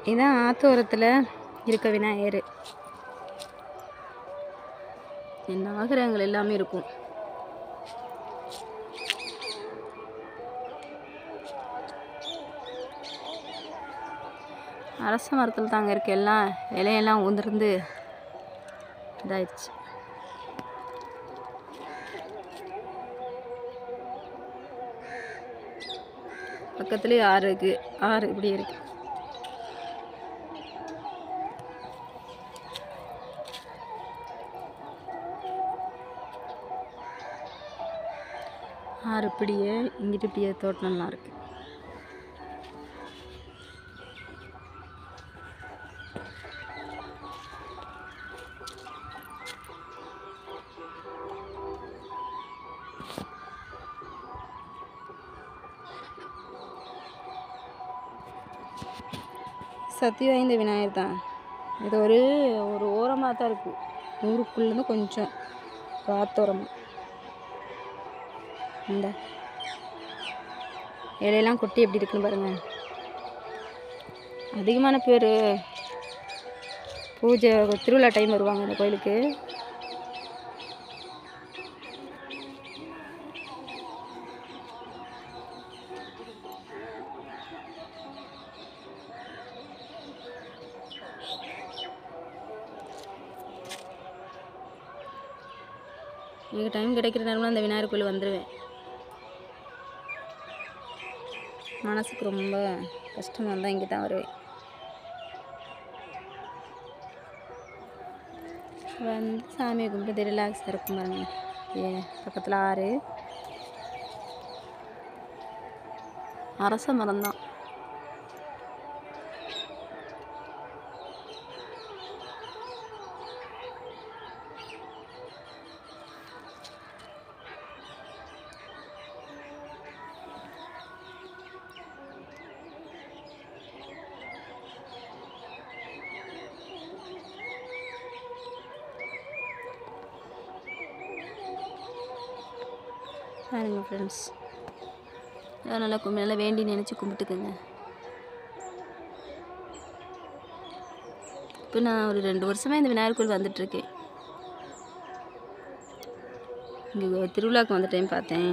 இதான் ஆத்தோரத்தில் இருக்க விநாயகர். நவகிரகங்கள் எல்லாமே இருக்கும். அரச மரத்தில் தாங்க இருக்கு. எல்லாம் இலையெல்லாம் உதிர்ந்து இதாயிடுச்சு. பக்கத்துலேயே ஆறு இருக்குது. ஆறு இப்படி இருக்கு. ஆறு இப்படியே இங்கிட்டு இப்படியே தோட்டம்லாம் இருக்குது. சக்தி வாய்ந்த விநாயகர் தான். இது ஒரு ஓரமாக தான் இருக்குது. ஊருக்குள்ளேருந்து கொஞ்சம் காத்தோரமாக. இந்த இலையெல்லாம் கொட்டி எப்படி இருக்குன்னு பாருங்கள். அதிகமான பேர் பூஜை திருவிழா டைம் வருவாங்க இந்த கோயிலுக்கு. எனக்கு டைம் கிடைக்கிற நேரம்லாம் அந்த விநாயகர் கோயில் வந்துடுவேன். மனசுக்கு ரொம்ப கஷ்டமாக இருந்தால் இங்கே தான் வருவேன். வந்து சாமியை கும்பிட்டு ரிலாக்ஸாக இருக்கும் பாருங்க. பக்கத்தில் ஆறு, அரச மரம் தான். பாருங்க ஃப்ரெண்ட்ஸ், நல்லா வேண்டி நினச்சி கும்பிட்டுக்குங்க. இப்போ நான் ஒரு 2 வருஷமாக இந்த விநாயகர் கோயில் வந்துட்டுருக்கேன். இங்கே திருவிழாவுக்கு வந்த டைம் பார்த்தேன்.